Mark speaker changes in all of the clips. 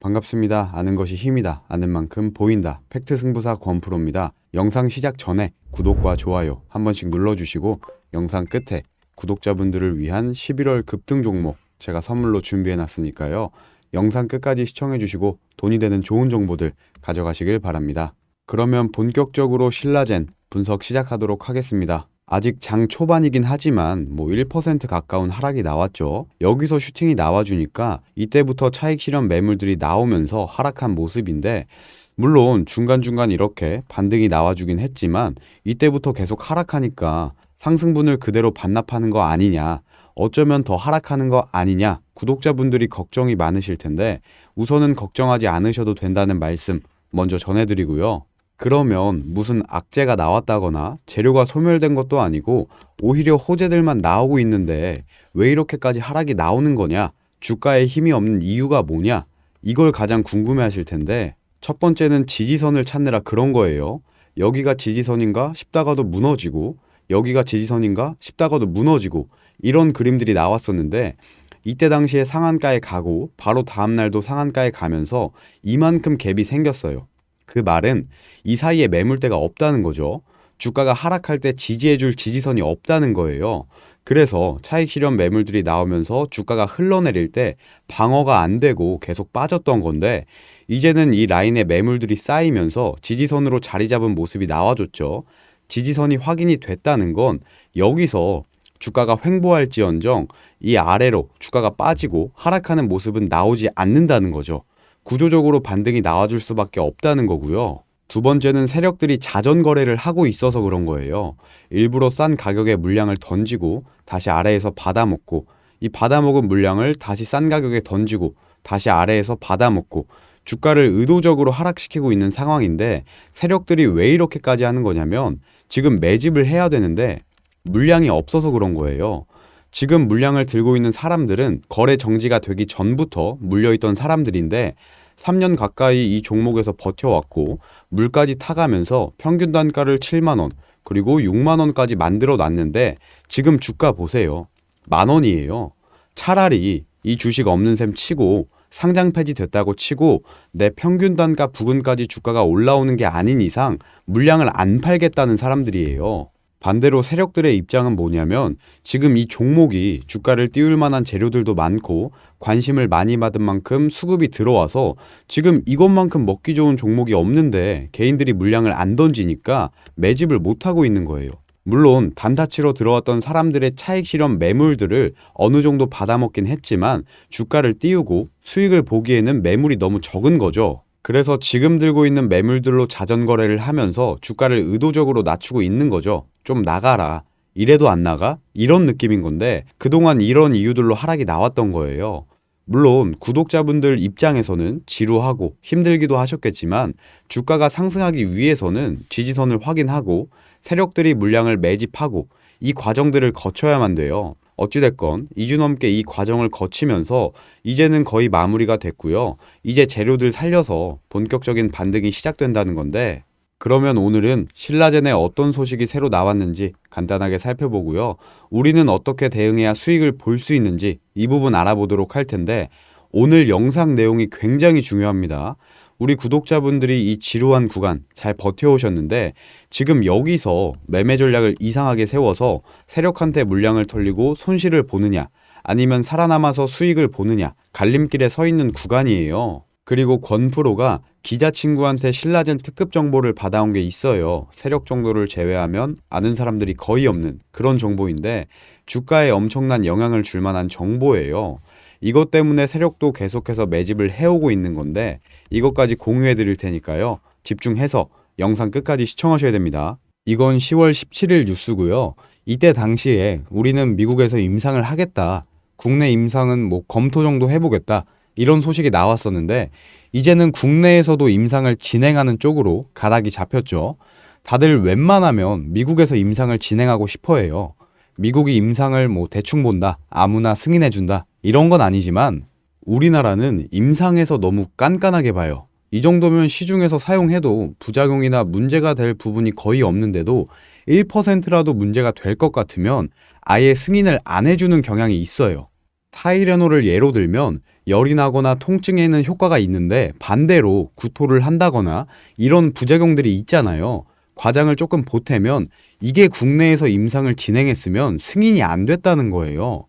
Speaker 1: 반갑습니다. 아는 것이 힘이다. 아는 만큼 보인다. 팩트 승부사 권프로입니다. 영상 시작 전에 구독과 좋아요 한 번씩 눌러주시고 영상 끝에 구독자분들을 위한 11월 급등 종목 제가 선물로 준비해 놨으니까요. 영상 끝까지 시청해 주시고 돈이 되는 좋은 정보들 가져가시길 바랍니다. 그러면 본격적으로 신라젠 분석 시작하도록 하겠습니다. 아직 장 초반이긴 하지만 1% 가까운 하락이 나왔죠. 여기서 슈팅이 나와주니까 이때부터 차익 실현 매물들이 나오면서 하락한 모습인데, 물론 중간중간 이렇게 반등이 나와주긴 했지만 이때부터 계속 하락하니까 상승분을 그대로 반납하는 거 아니냐, 어쩌면 더 하락하는 거 아니냐, 구독자분들이 걱정이 많으실 텐데 우선은 걱정하지 않으셔도 된다는 말씀 먼저 전해드리고요. 그러면 무슨 악재가 나왔다거나 재료가 소멸된 것도 아니고 오히려 호재들만 나오고 있는데 왜 이렇게까지 하락이 나오는 거냐, 주가에 힘이 없는 이유가 뭐냐, 이걸 가장 궁금해 하실 텐데, 첫 번째는 지지선을 찾느라 그런 거예요. 여기가 지지선인가 싶다가도 무너지고, 여기가 지지선인가 싶다가도 무너지고, 이런 그림들이 나왔었는데 이때 당시에 상한가에 가고 바로 다음날도 상한가에 가면서 이만큼 갭이 생겼어요. 그 말은 이 사이에 매물대가 없다는 거죠. 주가가 하락할 때 지지해줄 지지선이 없다는 거예요. 그래서 차익 실현 매물들이 나오면서 주가가 흘러내릴 때 방어가 안 되고 계속 빠졌던 건데, 이제는 이 라인에 매물들이 쌓이면서 지지선으로 자리 잡은 모습이 나와줬죠. 지지선이 확인이 됐다는 건 여기서 주가가 횡보할지언정 이 아래로 주가가 빠지고 하락하는 모습은 나오지 않는다는 거죠. 구조적으로 반등이 나와줄 수밖에 없다는 거고요. 두 번째는 세력들이 자전 거래를 하고 있어서 그런 거예요. 일부러 싼 가격에 물량을 던지고 다시 아래에서 받아먹고, 이 받아먹은 물량을 다시 싼 가격에 던지고 다시 아래에서 받아먹고, 주가를 의도적으로 하락시키고 있는 상황인데, 세력들이 왜 이렇게까지 하는 거냐면 지금 매집을 해야 되는데 물량이 없어서 그런 거예요. 지금 물량을 들고 있는 사람들은 거래 정지가 되기 전부터 물려있던 사람들인데 3년 가까이 이 종목에서 버텨왔고 물까지 타가면서 평균 단가를 7만원 그리고 6만원까지 만들어 놨는데 지금 주가 보세요. 만원이에요. 차라리 이 주식 없는 셈 치고 상장 폐지됐다고 치고 내 평균 단가 부근까지 주가가 올라오는 게 아닌 이상 물량을 안 팔겠다는 사람들이에요. 반대로 세력들의 입장은 뭐냐면 지금 이 종목이 주가를 띄울 만한 재료들도 많고 관심을 많이 받은 만큼 수급이 들어와서 지금 이것만큼 먹기 좋은 종목이 없는데 개인들이 물량을 안 던지니까 매집을 못하고 있는 거예요. 물론 단타치로 들어왔던 사람들의 차익 실현 매물들을 어느 정도 받아먹긴 했지만 주가를 띄우고 수익을 보기에는 매물이 너무 적은 거죠. 그래서 지금 들고 있는 매물들로 자전 거래를 하면서 주가를 의도적으로 낮추고 있는 거죠. 좀 나가라. 이래도 안 나가? 이런 느낌인 건데 그동안 이런 이유들로 하락이 나왔던 거예요. 물론 구독자분들 입장에서는 지루하고 힘들기도 하셨겠지만 주가가 상승하기 위해서는 지지선을 확인하고 세력들이 물량을 매집하고 이 과정들을 거쳐야만 돼요. 어찌됐건 2주 넘게 이 과정을 거치면서 이제는 거의 마무리가 됐고요. 이제 재료들 살려서 본격적인 반등이 시작된다는 건데, 그러면 오늘은 신라젠에 어떤 소식이 새로 나왔는지 간단하게 살펴보고요. 우리는 어떻게 대응해야 수익을 볼 수 있는지 이 부분 알아보도록 할 텐데, 오늘 영상 내용이 굉장히 중요합니다. 우리 구독자분들이 이 지루한 구간 잘 버텨오셨는데 지금 여기서 매매 전략을 이상하게 세워서 세력한테 물량을 털리고 손실을 보느냐, 아니면 살아남아서 수익을 보느냐, 갈림길에 서 있는 구간이에요. 그리고 권프로가 기자 친구한테 신라젠 특급 정보를 받아온 게 있어요. 세력 정도를 제외하면 아는 사람들이 거의 없는 그런 정보인데 주가에 엄청난 영향을 줄 만한 정보예요. 이것 때문에 세력도 계속해서 매집을 해오고 있는 건데 이것까지 공유해 드릴 테니까요. 집중해서 영상 끝까지 시청하셔야 됩니다. 이건 10월 17일 뉴스고요. 이때 당시에 우리는 미국에서 임상을 하겠다, 국내 임상은 검토 정도 해보겠다, 이런 소식이 나왔었는데 이제는 국내에서도 임상을 진행하는 쪽으로 가닥이 잡혔죠. 다들 웬만하면 미국에서 임상을 진행하고 싶어 해요. 미국이 임상을 대충 본다, 아무나 승인해준다, 이런 건 아니지만 우리나라는 임상에서 너무 깐깐하게 봐요. 이 정도면 시중에서 사용해도 부작용이나 문제가 될 부분이 거의 없는데도 1%라도 문제가 될 것 같으면 아예 승인을 안 해주는 경향이 있어요. 타이레놀을 예로 들면 열이 나거나 통증에는 효과가 있는데 반대로 구토를 한다거나 이런 부작용들이 있잖아요. 과장을 조금 보태면 이게 국내에서 임상을 진행했으면 승인이 안 됐다는 거예요.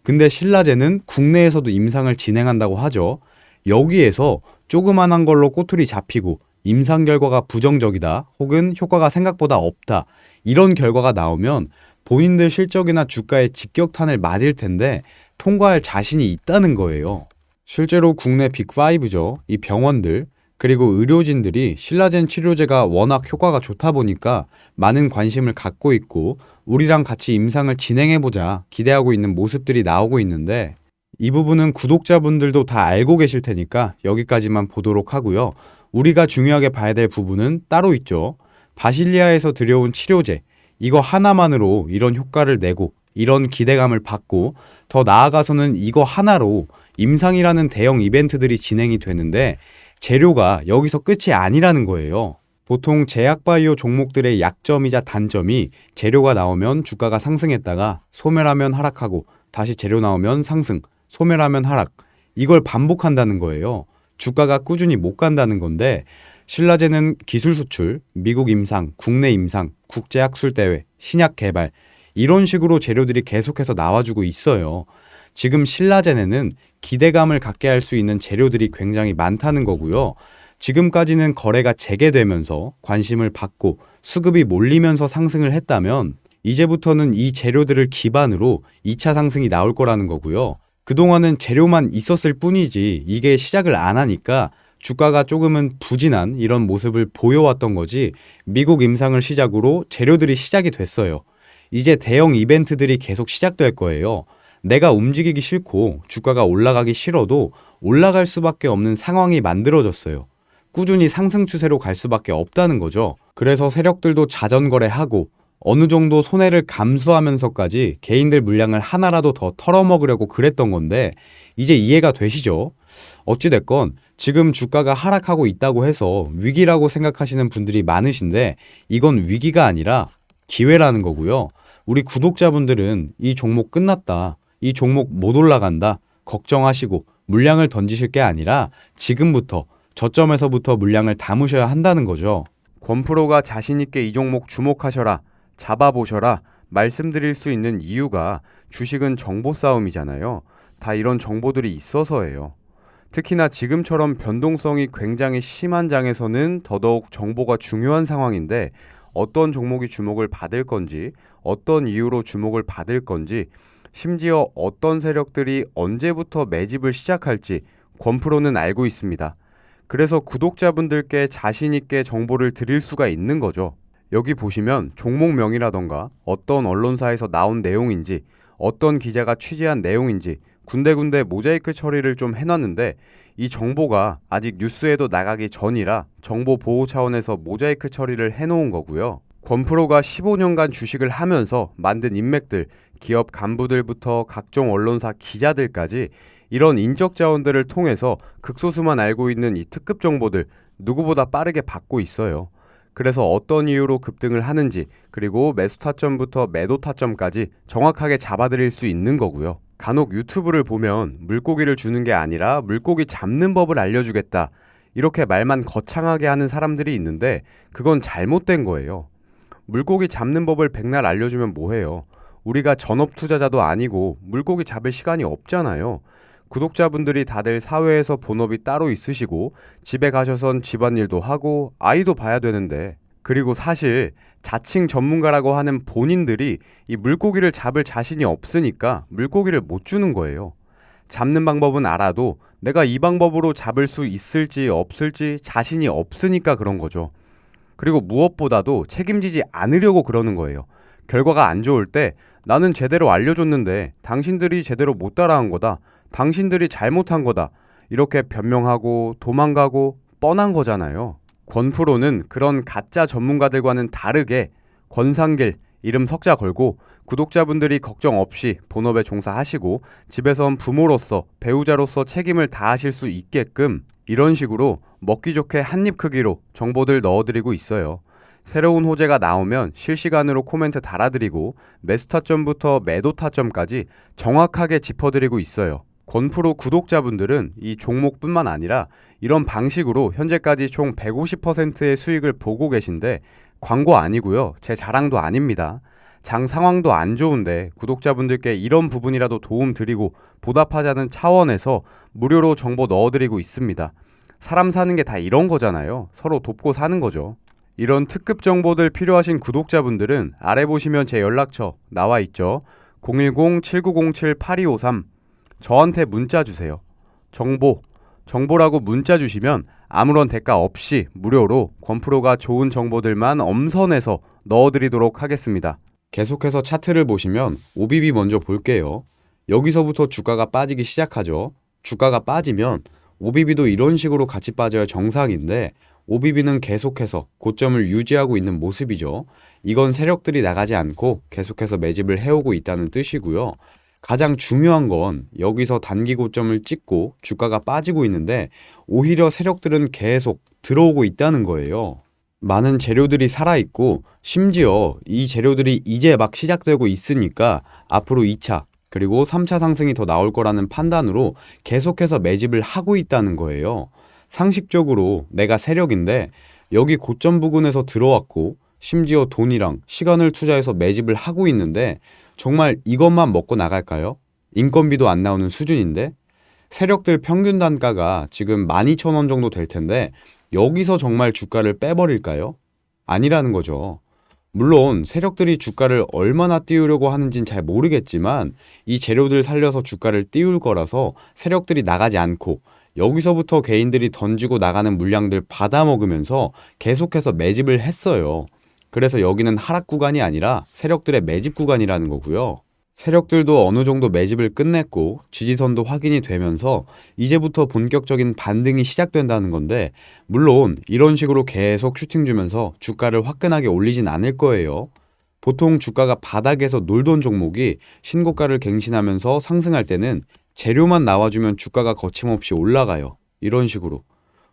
Speaker 1: 근데 신라제는 국내에서도 임상을 진행한다고 하죠. 여기에서 조그만한 걸로 꼬투리 잡히고 임상 결과가 부정적이다 혹은 효과가 생각보다 없다 이런 결과가 나오면 본인들 실적이나 주가에 직격탄을 맞을 텐데 통과할 자신이 있다는 거예요. 실제로 국내 빅5죠. 이 병원들 그리고 의료진들이 신라젠 치료제가 워낙 효과가 좋다 보니까 많은 관심을 갖고 있고 우리랑 같이 임상을 진행해보자 기대하고 있는 모습들이 나오고 있는데 이 부분은 구독자분들도 다 알고 계실 테니까 여기까지만 보도록 하고요. 우리가 중요하게 봐야 될 부분은 따로 있죠. 바실리아에서 들여온 치료제 이거 하나만으로 이런 효과를 내고 이런 기대감을 받고 더 나아가서는 이거 하나로 임상이라는 대형 이벤트들이 진행이 되는데 재료가 여기서 끝이 아니라는 거예요. 보통 제약바이오 종목들의 약점이자 단점이 재료가 나오면 주가가 상승했다가 소멸하면 하락하고 다시 재료 나오면 상승, 소멸하면 하락 이걸 반복한다는 거예요. 주가가 꾸준히 못 간다는 건데 신라제는 기술 수출, 미국 임상, 국내 임상, 국제학술대회, 신약 개발 이런 식으로 재료들이 계속해서 나와주고 있어요. 지금 신라젠에는 기대감을 갖게 할 수 있는 재료들이 굉장히 많다는 거고요. 지금까지는 거래가 재개되면서 관심을 받고 수급이 몰리면서 상승을 했다면 이제부터는 이 재료들을 기반으로 2차 상승이 나올 거라는 거고요. 그동안은 재료만 있었을 뿐이지 이게 시작을 안 하니까 주가가 조금은 부진한 이런 모습을 보여왔던 거지 미국 임상을 시작으로 재료들이 시작이 됐어요. 이제 대형 이벤트들이 계속 시작될 거예요. 내가 움직이기 싫고 주가가 올라가기 싫어도 올라갈 수밖에 없는 상황이 만들어졌어요. 꾸준히 상승 추세로 갈 수밖에 없다는 거죠. 그래서 세력들도 자전거래하고 어느 정도 손해를 감수하면서까지 개인들 물량을 하나라도 더 털어먹으려고 그랬던 건데 이제 이해가 되시죠? 어찌됐건 지금 주가가 하락하고 있다고 해서 위기라고 생각하시는 분들이 많으신데 이건 위기가 아니라 기회라는 거고요. 우리 구독자분들은 이 종목 끝났다, 이 종목 못 올라간다 걱정하시고 물량을 던지실 게 아니라 지금부터 저점에서부터 물량을 담으셔야 한다는 거죠. 권프로가 자신있게 이 종목 주목하셔라, 잡아보셔라 말씀드릴 수 있는 이유가 주식은 정보 싸움이잖아요. 다 이런 정보들이 있어서예요. 특히나 지금처럼 변동성이 굉장히 심한 장에서는 더더욱 정보가 중요한 상황인데 어떤 종목이 주목을 받을 건지, 어떤 이유로 주목을 받을 건지, 심지어 어떤 세력들이 언제부터 매집을 시작할지 권프로는 알고 있습니다. 그래서 구독자분들께 자신있게 정보를 드릴 수가 있는 거죠. 여기 보시면 종목명이라던가 어떤 언론사에서 나온 내용인지 어떤 기자가 취재한 내용인지 군데군데 모자이크 처리를 좀 해놨는데 이 정보가 아직 뉴스에도 나가기 전이라 정보 보호 차원에서 모자이크 처리를 해놓은 거고요. 권프로가 15년간 주식을 하면서 만든 인맥들, 기업 간부들부터 각종 언론사 기자들까지 이런 인적 자원들을 통해서 극소수만 알고 있는 이 특급 정보들 누구보다 빠르게 받고 있어요. 그래서 어떤 이유로 급등을 하는지 그리고 매수 타점부터 매도 타점까지 정확하게 잡아드릴 수 있는 거고요. 간혹 유튜브를 보면 물고기를 주는 게 아니라 물고기 잡는 법을 알려주겠다 이렇게 말만 거창하게 하는 사람들이 있는데 그건 잘못된 거예요. 물고기 잡는 법을 백날 알려주면 뭐해요. 우리가 전업 투자자도 아니고 물고기 잡을 시간이 없잖아요. 구독자분들이 다들 사회에서 본업이 따로 있으시고 집에 가셔선 집안일도 하고 아이도 봐야 되는데 그리고 사실 자칭 전문가라고 하는 본인들이 이 물고기를 잡을 자신이 없으니까 물고기를 못 주는 거예요. 잡는 방법은 알아도 내가 이 방법으로 잡을 수 있을지 없을지 자신이 없으니까 그런 거죠. 그리고 무엇보다도 책임지지 않으려고 그러는 거예요. 결과가 안 좋을 때 나는 제대로 알려줬는데 당신들이 제대로 못 따라한 거다. 당신들이 잘못한 거다. 이렇게 변명하고 도망가고 뻔한 거잖아요. 권프로는 그런 가짜 전문가들과는 다르게 권상길 이름 석자 걸고 구독자분들이 걱정 없이 본업에 종사하시고 집에선 부모로서 배우자로서 책임을 다하실 수 있게끔 이런 식으로 먹기 좋게 한입 크기로 정보들 넣어드리고 있어요. 새로운 호재가 나오면 실시간으로 코멘트 달아드리고 매수 타점부터 매도 타점까지 정확하게 짚어드리고 있어요. 건프로 구독자분들은 이 종목뿐만 아니라 이런 방식으로 현재까지 총 150%의 수익을 보고 계신데 광고 아니고요. 제 자랑도 아닙니다. 장 상황도 안 좋은데 구독자분들께 이런 부분이라도 도움 드리고 보답하자는 차원에서 무료로 정보 넣어드리고 있습니다. 사람 사는 게 다 이런 거잖아요. 서로 돕고 사는 거죠. 이런 특급 정보들 필요하신 구독자분들은 아래 보시면 제 연락처 나와 있죠. 010-7907-8253 저한테 문자 주세요. 정보라고 문자 주시면 아무런 대가 없이 무료로 건프로가 좋은 정보들만 엄선해서 넣어드리도록 하겠습니다. 계속해서 차트를 보시면 OBB 먼저 볼게요. 여기서부터 주가가 빠지기 시작하죠. 주가가 빠지면 OBB도 이런 식으로 같이 빠져야 정상인데 OBB는 계속해서 고점을 유지하고 있는 모습이죠. 이건 세력들이 나가지 않고 계속해서 매집을 해오고 있다는 뜻이고요. 가장 중요한 건 여기서 단기 고점을 찍고 주가가 빠지고 있는데 오히려 세력들은 계속 들어오고 있다는 거예요. 많은 재료들이 살아있고 심지어 이 재료들이 이제 막 시작되고 있으니까 앞으로 2차 그리고 3차 상승이 더 나올 거라는 판단으로 계속해서 매집을 하고 있다는 거예요. 상식적으로 내가 세력인데 여기 고점 부근에서 들어왔고 심지어 돈이랑 시간을 투자해서 매집을 하고 있는데 정말 이것만 먹고 나갈까요? 인건비도 안 나오는 수준인데 세력들 평균 단가가 지금 12,000원 정도 될 텐데 여기서 정말 주가를 빼버릴까요? 아니라는 거죠. 물론 세력들이 주가를 얼마나 띄우려고 하는지는 잘 모르겠지만 이 재료들 살려서 주가를 띄울 거라서 세력들이 나가지 않고 여기서부터 개인들이 던지고 나가는 물량들 받아먹으면서 계속해서 매집을 했어요. 그래서 여기는 하락 구간이 아니라 세력들의 매집 구간이라는 거고요. 세력들도 어느 정도 매집을 끝냈고 지지선도 확인이 되면서 이제부터 본격적인 반등이 시작된다는 건데 물론 이런 식으로 계속 슈팅 주면서 주가를 화끈하게 올리진 않을 거예요. 보통 주가가 바닥에서 놀던 종목이 신고가를 갱신하면서 상승할 때는 재료만 나와주면 주가가 거침없이 올라가요. 이런 식으로.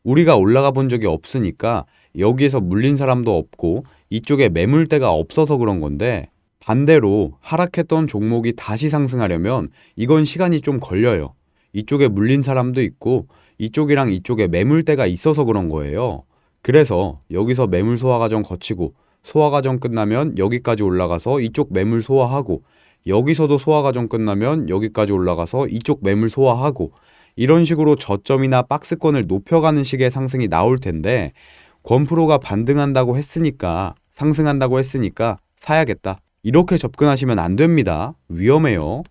Speaker 1: 우리가 올라가 본 적이 없으니까 여기에서 물린 사람도 없고 이쪽에 매물대가 없어서 그런 건데 반대로 하락했던 종목이 다시 상승하려면 이건 시간이 좀 걸려요. 이쪽에 물린 사람도 있고 이쪽이랑 이쪽에 매물대가 있어서 그런 거예요. 그래서 여기서 매물 소화 과정 거치고 소화 과정 끝나면 여기까지 올라가서 이쪽 매물 소화하고 여기서도 소화 과정 끝나면 여기까지 올라가서 이쪽 매물 소화하고 이런 식으로 저점이나 박스권을 높여가는 식의 상승이 나올 텐데 건프로가 반등한다고 했으니까 상승한다고 했으니까 사야겠다. 이렇게 접근하시면 안 됩니다. 위험해요.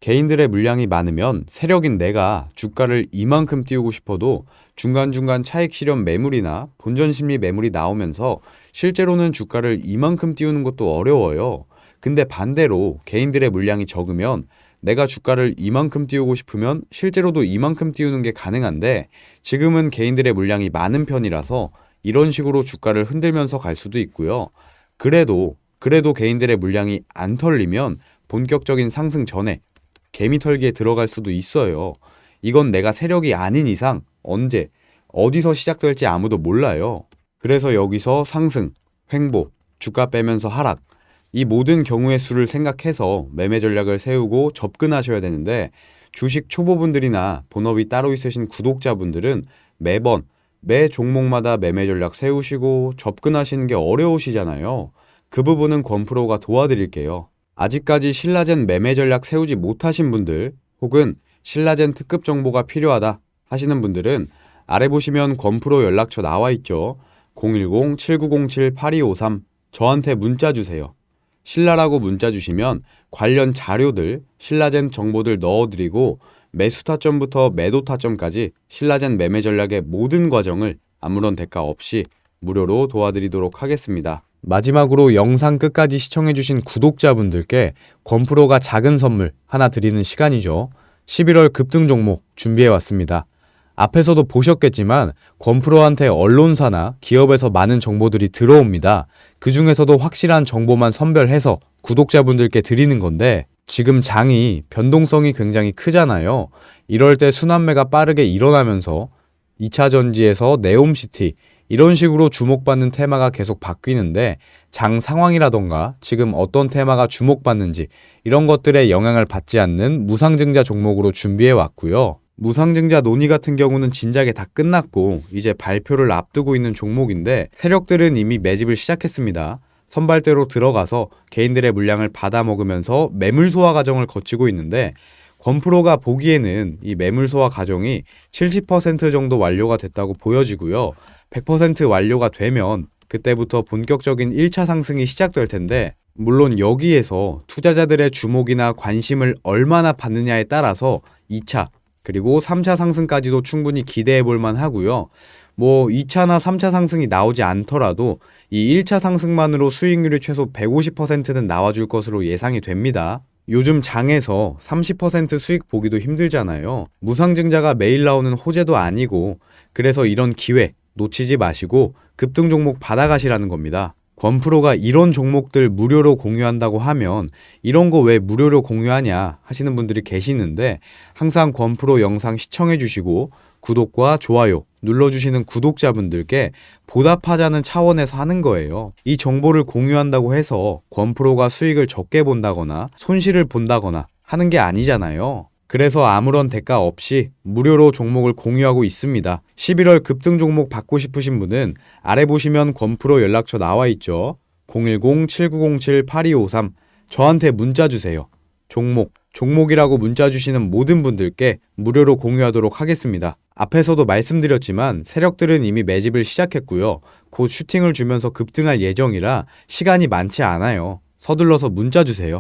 Speaker 1: 개인들의 물량이 많으면 세력인 내가 주가를 이만큼 띄우고 싶어도 중간중간 차익 실현 매물이나 본전 심리 매물이 나오면서 실제로는 주가를 이만큼 띄우는 것도 어려워요. 근데 반대로 개인들의 물량이 적으면 내가 주가를 이만큼 띄우고 싶으면 실제로도 이만큼 띄우는 게 가능한데 지금은 개인들의 물량이 많은 편이라서 이런 식으로 주가를 흔들면서 갈 수도 있고요. 그래도 개인들의 물량이 안 털리면 본격적인 상승 전에 개미 털기에 들어갈 수도 있어요. 이건 내가 세력이 아닌 이상 언제, 어디서 시작될지 아무도 몰라요. 그래서 여기서 상승, 횡보, 주가 빼면서 하락, 이 모든 경우의 수를 생각해서 매매 전략을 세우고 접근하셔야 되는데 주식 초보분들이나 본업이 따로 있으신 구독자분들은 매번 매 종목마다 매매 전략 세우시고 접근하시는 게 어려우시잖아요. 그 부분은 건프로가 도와드릴게요. 아직까지 신라젠 매매 전략 세우지 못하신 분들 혹은 신라젠 특급 정보가 필요하다 하시는 분들은 아래 보시면 건프로 연락처 나와 있죠. 010-7907-8253 저한테 문자 주세요. 신라라고 문자 주시면 관련 자료들, 신라젠 정보들 넣어드리고 매수 타점부터 매도 타점까지 신라젠 매매 전략의 모든 과정을 아무런 대가 없이 무료로 도와드리도록 하겠습니다. 마지막으로 영상 끝까지 시청해주신 구독자분들께 건프로가 작은 선물 하나 드리는 시간이죠. 11월 급등 종목 준비해왔습니다. 앞에서도 보셨겠지만 건프로한테 언론사나 기업에서 많은 정보들이 들어옵니다. 그 중에서도 확실한 정보만 선별해서 구독자분들께 드리는 건데 지금 장이 변동성이 굉장히 크잖아요. 이럴 때 순환매가 빠르게 일어나면서 2차 전지에서 네옴시티, 이런 식으로 주목받는 테마가 계속 바뀌는데 장 상황이라던가 지금 어떤 테마가 주목받는지 이런 것들에 영향을 받지 않는 무상증자 종목으로 준비해 왔고요. 무상증자 논의 같은 경우는 진작에 다 끝났고 이제 발표를 앞두고 있는 종목인데 세력들은 이미 매집을 시작했습니다. 선발대로 들어가서 개인들의 물량을 받아먹으면서 매물 소화 과정을 거치고 있는데 권프로가 보기에는 이 매물 소화 과정이 70% 정도 완료가 됐다고 보여지고요. 100% 완료가 되면 그때부터 본격적인 1차 상승이 시작될 텐데 물론 여기에서 투자자들의 주목이나 관심을 얼마나 받느냐에 따라서 2차 그리고 3차 상승까지도 충분히 기대해 볼 만하고요. 2차나 3차 상승이 나오지 않더라도 이 1차 상승만으로 수익률이 최소 150%는 나와줄 것으로 예상이 됩니다. 요즘 장에서 30% 수익 보기도 힘들잖아요. 무상증자가 매일 나오는 호재도 아니고 그래서 이런 기회 놓치지 마시고 급등 종목 받아가시라는 겁니다. 권프로가 이런 종목들 무료로 공유한다고 하면 이런 거 왜 무료로 공유하냐 하시는 분들이 계시는데 항상 권프로 영상 시청해 주시고 구독과 좋아요 눌러주시는 구독자분들께 보답하자는 차원에서 하는 거예요. 이 정보를 공유한다고 해서 권프로가 수익을 적게 본다거나 손실을 본다거나 하는 게 아니잖아요. 그래서 아무런 대가 없이 무료로 종목을 공유하고 있습니다. 11월 급등 종목 받고 싶으신 분은 아래 보시면 권프로 연락처 나와 있죠. 010-7907-8253 저한테 문자 주세요. 종목이라고 문자 주시는 모든 분들께 무료로 공유하도록 하겠습니다. 앞에서도 말씀드렸지만 세력들은 이미 매집을 시작했고요. 곧 슈팅을 주면서 급등할 예정이라 시간이 많지 않아요. 서둘러서 문자 주세요.